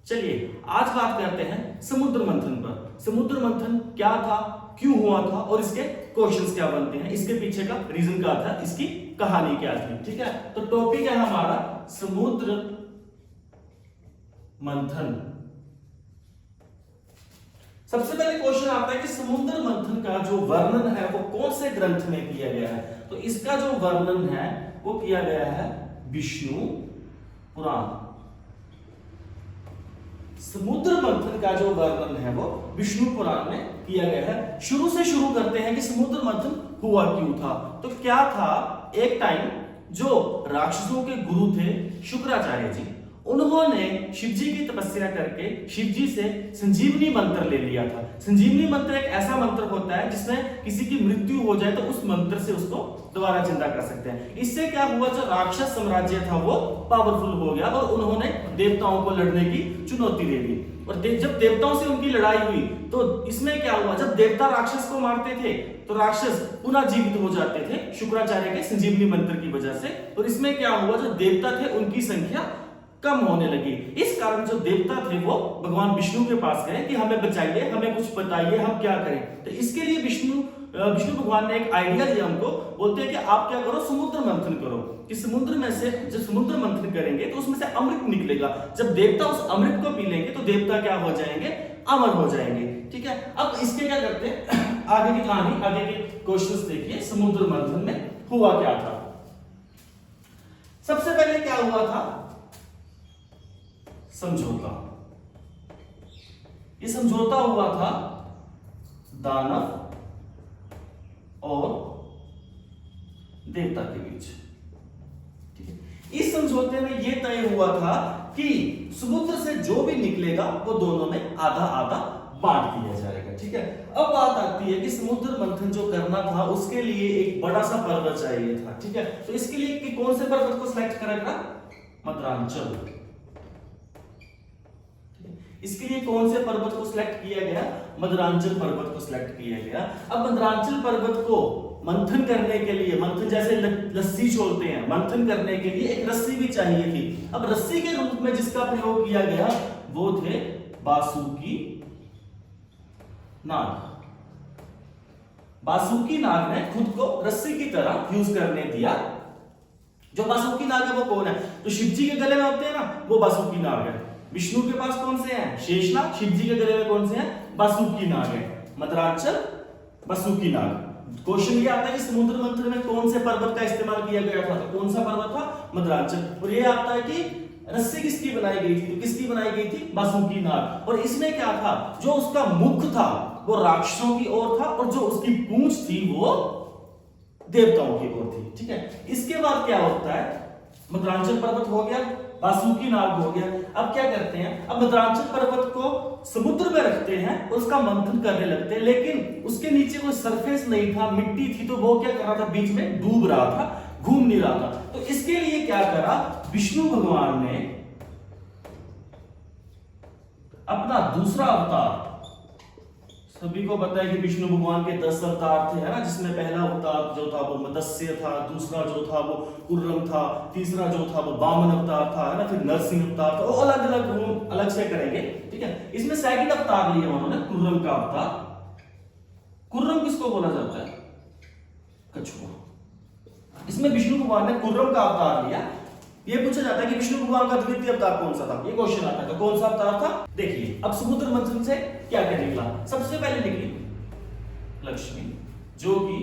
चलिए आज बात करते हैं समुद्र मंथन पर। समुद्र मंथन क्या था, क्यों हुआ था और इसके क्वेश्चंस क्या बनते हैं, इसके पीछे का रीजन क्या था, इसकी कहानी क्या थी। ठीक है, तो टॉपिक है हमारा समुद्र मंथन। सबसे पहले क्वेश्चन आता है कि समुद्र मंथन का जो वर्णन है वो कौन से ग्रंथ में किया गया है। तो इसका जो वर्णन है वो किया गया है विष्णु पुराण। समुद्र मंथन का जो वर्णन है वो विष्णु पुराण में किया गया है। शुरू से शुरू करते हैं कि समुद्र मंथन हुआ क्यों था। तो क्या था, एक टाइम जो राक्षसों के गुरु थे शुक्राचार्य जी, उन्होंने शिव जी की तपस्या करके शिव जी से संजीवनी मंत्र ले लिया था। संजीवनी मंत्र एक ऐसा मंत्र होता है जिसमें किसी की मृत्यु हो जाए तो उस मंत्र से उसको दोबारा जिंदा कर सकते हैं। इससे क्या हुआ, जो राक्षस साम्राज्य था वो पावरफुल हो गया और उन्होंने देवताओं को लड़ने की चुनौती दे दी। और जब देवताओं से उनकी लड़ाई हुई तो इसमें क्या हुआ, जब देवता राक्षस को मारते थे तो राक्षस पुनः जीवित हो जाते थे शुक्राचार्य के संजीवनी मंत्र की वजह से। और इसमें क्या हुआ, जो देवता थे उनकी संख्या कम होने लगी। इस कारण जो देवता थे वो भगवान विष्णु के पास गए कि हमें बचाइए, हमें कुछ बताइए, हम क्या करें। तो इसके लिए विष्णु भगवान ने एक आइडिया दिया हमको। बोलते हैं कि आप क्या करो, समुद्र मंथन करो। कि समुद्र में से जब समुद्र मंथन करेंगे तो उसमें से अमृत निकलेगा। जब देवता उस अमृत को पी लेंगे तो देवता क्या हो जाएंगे, अमर हो जाएंगे। ठीक है, अब इसके क्या करते हैं, आगे की कहानी, आगे के क्वेश्चंस देखिए। समुद्र मंथन में हुआ क्या था। सबसे पहले क्या हुआ था, समझौता। ये समझौता हुआ था दानव और देवता के बीच। ठीक है, इस समझौते में यह तय हुआ था कि समुद्र से जो भी निकलेगा वो दोनों में आधा आधा बांट दिया जाएगा। ठीक है, अब बात आती है कि समुद्र मंथन जो करना था उसके लिए एक बड़ा सा पर्वत चाहिए था। ठीक है, तो इसके लिए कि कौन से पर्वत को सिलेक्ट करेगा, मद्रांचल। इसके लिए कौन से पर्वत को सिलेक्ट किया गया, मद्रांचल पर्वत को सिलेक्ट किया गया। अब मद्रांचल पर्वत को मंथन करने के लिए, मंथन जैसे लस्सी छोड़ते हैं, मंथन करने के लिए एक रस्सी भी चाहिए थी। अब रस्सी के रूप में जिसका प्रयोग किया गया वो थे बासुकी नाग। बासुकी नाग ने खुद को रस्सी की तरह यूज करने दिया। जो बासुकी नाग है वो कौन है, तो शिव जी के गले में होते हैं ना, वो बासुकी नाग है। विष्णु के पास कौन से हैं, शेषनाग। शिव जी के गले में कौन से हैं, बासुकी नाग है। मद्रांचल, बासुकी नाग। क्वेश्चन ये आता है कि समुद्र मंथन में कौन से पर्वत का इस्तेमाल किया गया था, तो कौन सा पर्वत था, मद्रांचल। और ये आता है कि रस्सी किसकी बनाई गई थी, तो किसकी बनाई गई थी, बासुकी नाग। और इसमें क्या था, जो उसका मुख था वो राक्षसों की ओर था और जो उसकी पूंछ थी वो देवताओं की ओर थी। ठीक है, इसके बाद क्या होता है, मद्रांचल पर्वत हो गया, बासुकी नाग हो गया। अब क्या करते हैं, अब मद्रांचल पर्वत को समुद्र में रखते हैं और उसका मंथन करने लगते हैं, लेकिन उसके नीचे कोई सरफेस नहीं था, मिट्टी थी, तो वो क्या कर रहा था, बीच में डूब रहा था, घूम नहीं रहा था। तो इसके लिए क्या करा, विष्णु भगवान ने अपना दूसरा अवतार, सभी को पता है कि विष्णु भगवान के 10 अवतार थे, है ना, जिसमें पहला अवतार जो था वो मत्स्य था, दूसरा जो था वो कुर्रम था, तीसरा जो था वो वामन अवतार था, है ना, फिर नरसिंह अवतार था। वो अलग अलग रूप अलग से करेंगे। ठीक है, इसमें सेकंड अवतार लिया उन्होंने, कुर्रम का अवतार। कुर्रम किसको बोला जाता है, कछुआ। इसमें विष्णु भगवान ने कुर्रम का अवतार लिया। ये पूछा जाता है कि विष्णु भगवान का द्वितीय अवतार कौन सा था, ये क्वेश्चन आता है, तो कौन सा अवतार था। देखिए अब समुद्र मंथन से क्या क्या निकला। सबसे पहले निकली लक्ष्मी, जो कि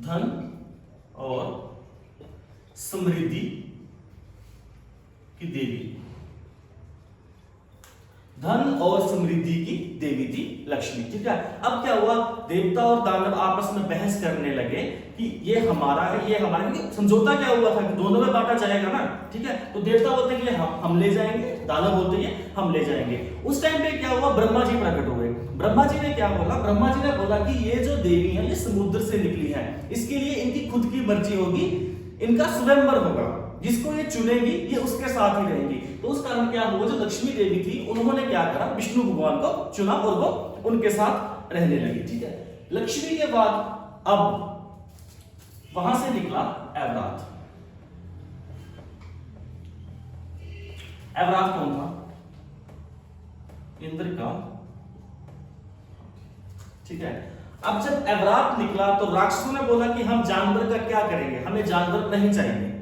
धन और समृद्धि की देवी, धन और समृद्धि की देवी थी लक्ष्मी। ठीक है, अब क्या हुआ, देवता और दानव आपस में बहस करने लगे कि ये हमारा है, ये हमारा है। समझौता क्या हुआ था कि दोनों में बांटा जाएगा ना। ठीक है, तो देवता बोलते हैं कि हम ले जाएंगे, दानव बोलते हैं हम ले जाएंगे। उस टाइम पे क्या हुआ, ब्रह्मा जी प्रकट हुए। ब्रह्मा जी ने क्या बोला, ब्रह्मा जी ने बोला कि ये जो देवी है ये समुद्र से निकली है, इसके लिए इनकी खुद की मर्जी होगी, इनका स्वयंवर होगा, जिसको ये चुनेगी ये उसके साथ ही रहेंगी। तो उस कारण क्या हुआ, जो लक्ष्मी देवी थी उन्होंने क्या करा, विष्णु भगवान को चुना और वो उनके साथ रहने लगी। ठीक है, लक्ष्मी के बाद अब वहां से निकला एवरात। एवरात कौन था, इंद्र का, ठीक है। अब जब एवरात निकला तो राक्षसों ने बोला कि हम जानवर का क्या करेंगे, हमें जानवर नहीं चाहिए,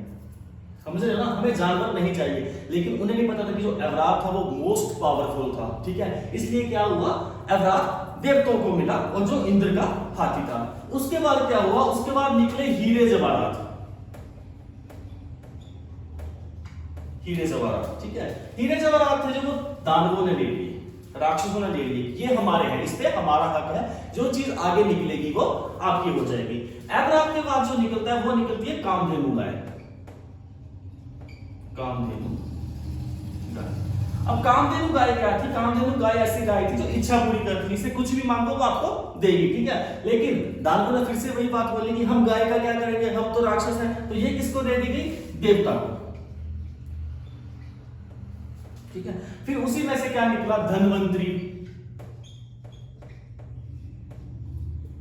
समझ रहे हो ना, हमें जानवर नहीं चाहिए। लेकिन उन्हें नहीं पता था कि जो एवरात था वो मोस्ट पावरफुल था, ठीक है। इसलिए क्या हुआ, एवरात देवताओं को मिला और जो इंद्र का हाथी था। उसके बाद क्या हुआ, उसके बाद निकले हीरे जवाहरात, हीरे जवाहरात, ठीक है। हीरे जवाहरात थे जो वो दानवों ने ले लिए, राक्षसों ने ले लिए, ये हमारे हैं, इस पे हमारा हक है, जो चीज आगे निकलेगी वो आपकी हो जाएगी। एवरात के बाद जो निकलता है वो निकलती है कामधेनु गाय, कामधेनु गाय। अब कामधेनु गाय क्या थी, कामधेनु गाय ऐसी गाय थी जो इच्छा पूरी करती थी, इसे कुछ भी मांगो वो आपको देगी, ठीक है। लेकिन दानवों ने फिर से वही बात बोली कि हम गाय का क्या करेंगे, हम तो राक्षस हैं, तो ये किसको दे दी गई, देवता को, ठीक है। फिर उसी में से क्या निकला, धनवंतरी,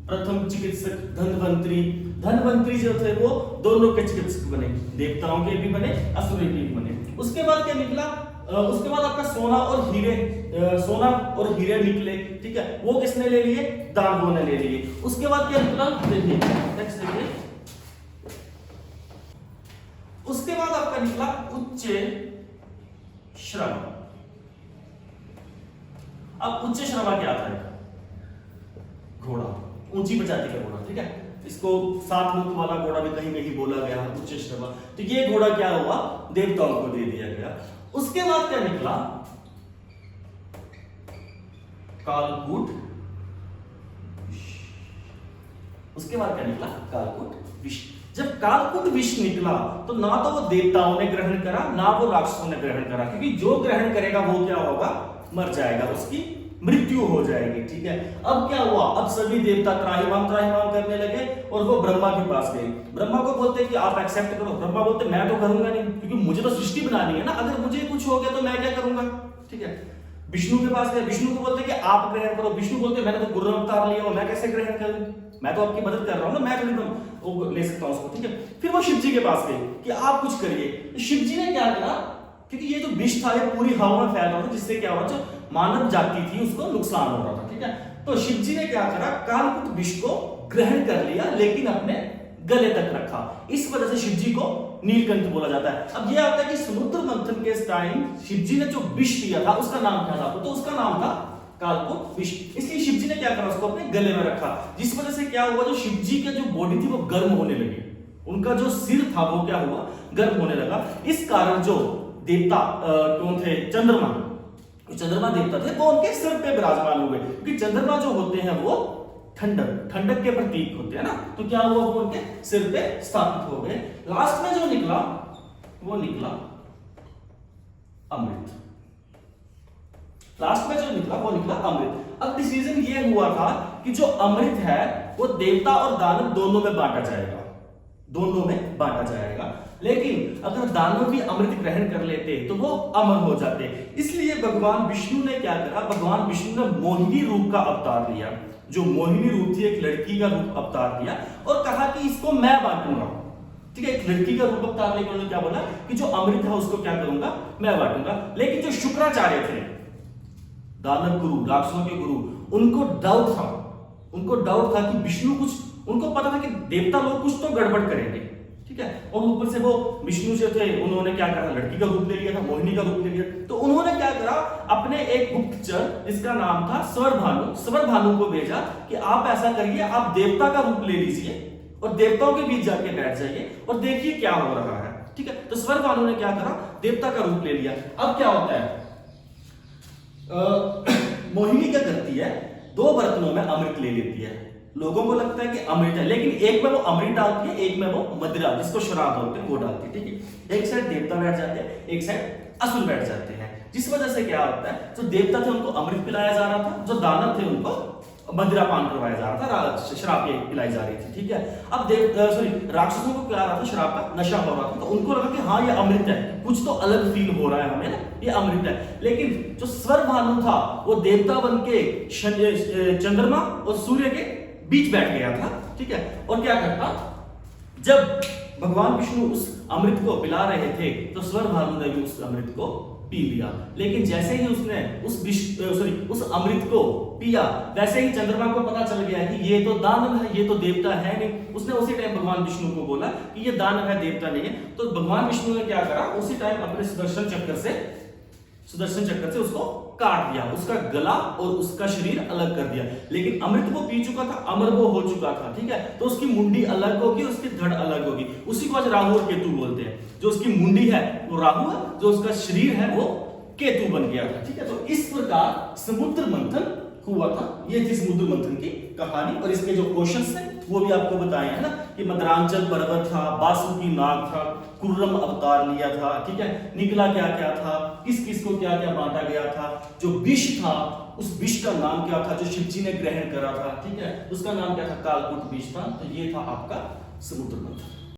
प्रथम चिकित्सक धनवंतरी। धनवंतरी जो थे वो दोनों के चिकित्सक बने, देवताओं के भी बने, असुरों के भी बने। उसके बाद क्या निकला, उसके बाद आपका सोना और हीरे, सोना और हीरे निकले, ठीक है, वो किसने ले लिए, दानवों ने ले लिए। उसके बाद क्या निकला, देखिए नेक्स्ट देखिए, उसके बाद आपका निकला उच्च श्रवा। अब उच्च श्रवा क्या था, घोड़ा, ऊंची प्रजाति का घोड़ा, ठीक है। इसको सात मुख वाला घोड़ा भी कहीं कहीं बोला गया, उच्च श्रवा। तो ये घोड़ा क्या हुआ, देवताओं को दे दिया गया। उसके बाद क्या निकला, कालकूट। उसके बाद क्या निकला, कालकूट विष। जब कालकूट विष निकला तो ना तो वो देवताओं ने ग्रहण करा, ना वो राक्षसों ने ग्रहण करा, क्योंकि जो ग्रहण करेगा वो क्या होगा, मर जाएगा, उसकी मृत्यु हो जाएगी, ठीक है। अब क्या हुआ, अब सभी देवता त्राहिमाम त्राहिमाम करने लगे और वो ब्रह्मा के पास गए। ब्रह्मा को बोलते हैं कि आप एक्सेप्ट करो, ब्रह्मा बोलते मैं तो करूंगा नहीं, क्योंकि मुझे तो सृष्टि बनानी है ना, अगर मुझे कुछ हो गया तो मैं क्या करूंगा, ठीक है। विष्णु के पास गए, विष्णु को बोलते हैं कि आप ग्रहण करो, विष्णु बोलते हैं मैंने तो गुरु अवतार लिया, मैं कैसे ग्रहण करूं, मैं तो आपकी मदद कर रहा हूं ना, मैं तो ले सकता हूं उसको, ठीक है। फिर वो शिव जी के पास गए कि आप कुछ करिए। शिव जी ने क्या करा, क्योंकि ये जो विष था ये पूरी हवा में फैल रहा था, जिससे क्या हुआ, जो मानव जाति थी उसको नुकसान हो रहा था, ठीक है। तो शिव जी ने क्या करा, कालकूट विष को ग्रहण कर लिया, लेकिन अपने गले तक रखा। इस वजह से शिव जी को नीलकंठ बोला जाता है। अब यह आता है कि समुद्र मंथन के टाइम शिव जी ने जो विष पिया था उसका नाम क्या था, तो उसका नाम था कालकूट विष। इसलिए शिव जी ने क्या करा, उसको अपने गले में रखा, जिस वजह से क्या हुआ, जो शिव जी की जो बॉडी थी वो गर्म होने लगी, उनका जो सिर था वो क्या हुआ, गर्म होने लगा। इस कारण जो देवता कौन थे, चंद्रमा, चंद्रमा देवता थे, वो उनके सिर पे विराजमान हुए, क्योंकि चंद्रमा जो होते हैं वो ठंडक, ठंडक के प्रतीक होते हैं ना, तो क्या हुआ, वो उनके सिर पे स्थापित हो गए। लास्ट में जो निकला वो निकला अमृत, लास्ट में जो निकला वो निकला अमृत। अब डिसीजन ये हुआ था कि जो अमृत है वो देवता और दानव दोनों में बांटा जाएगा, दोनों में बांटा जाएगा। लेकिन अगर दानव भी अमृत ग्रहण कर लेते तो वो अमर हो जाते। इसलिए भगवान विष्णु ने क्या करा, भगवान विष्णु ने मोहिनी रूप का अवतार लिया, जो मोहिनी रूप थी, एक लड़की का रूप अवतार लिया और कहा कि इसको मैं बांटूंगा, ठीक है। एक लड़की का रूप अवतार लेकर उन्होंने क्या बोला कि जो अमृत है उसको क्या करूंगा, मैं बांटूंगा। लेकिन जो शुक्राचार्य थे, दानव गुरु, राक्षसों के गुरु, उनको डाउट था कि विष्णु कुछ, उनको पता था कि देवता लोग कुछ तो गड़बड़ करेंगे, ठीक है। और ऊपर से वो विष्णु जो थे उन्होंने क्या करा, लड़की का रूप ले लिया था, मोहिनी का रूप ले लिया। तो उन्होंने क्या करा, अपने एक गुप्तचर जिसका नाम था स्वर को भेजा कि आप ऐसा करिए, आप देवता का रूप ले लीजिए और देवताओं के बीच जाके बैठ जाइए और देखिए क्या हो रहा है, ठीक है। तो स्वर भानु ने क्या करा, देवता का रूप ले लिया। अब क्या होता है, मोहिनी क्या करती है, दो बर्तनों में अमृत ले लेती है। लोगों को लगता है कि अमृत है, लेकिन एक में वो अमृत डालती है, एक में वो मदिरा, जिसको शराब बोलते हैं, वो डालती है, ठीक है। एक साइड देवता बैठ जाते हैं, एक साइड असुर बैठ जाते हैं, जिस वजह से क्या होता है, जो देवता थे उनको अमृत पिलाया जा रहा था, जो दानव थे उनको मदिरा पान करवाया जा रहा था, शराब पिलाई जा रही थी, ठीक है। अब राक्षसों को क्या रहा था, शराब का नशा हो रहा था, तो उनको लगा कि हाँ ये अमृत है, कुछ तो अलग फील हो रहा है हमें ना, ये अमृत है। लेकिन जो स्वर भानु था वो देवता बन के चंद्रमा और सूर्य के बीच बैठ गया था, ठीक है। और क्या करता, जब भगवान विष्णु उस अमृत को पिला रहे थे तो स्वर भानु ने भी उस अमृत को पी लिया। लेकिन जैसे ही उसने उस अमृत को पिया, वैसे ही चंद्रमा को पता चल गया कि ये तो दानव है, ये तो देवता है नहीं। उसने उसी टाइम भगवान विष्णु को बोला कि ये दानव है, देवता नहीं है। तो भगवान विष्णु ने क्या करा, उसी टाइम अपने सुदर्शन चक्र से उसको काट दिया, उसका गला और उसका शरीर अलग कर दिया। लेकिन अमृत वो पी चुका था, अमर वो हो चुका था, ठीक है। तो उसकी मुंडी अलग होगी, उसकी धड़ अलग होगी। उसी को आज राहु और केतु बोलते हैं। जो उसकी मुंडी है वो राहु है, जो उसका शरीर है वो केतु बन गया था, ठीक है। तो इस प्रकार समुद्र मंथन हुआ था। ये थी समुद्र मंथन की कहानी। और इसके जो क्वेश्चंस थे वो भी आपको बताए हैं ना, कि मद्रांचल पर्वत था, बासुकी नाग था, कुर्रम अवतार लिया था, ठीक है। निकला क्या क्या था, किस किस को क्या क्या बांटा गया था, जो विष था उस विष का नाम क्या था जो शिवजी ने ग्रहण करा था, ठीक है, उसका नाम क्या था, कालकूट विष था। तो ये था आपका समुद्र मंथन।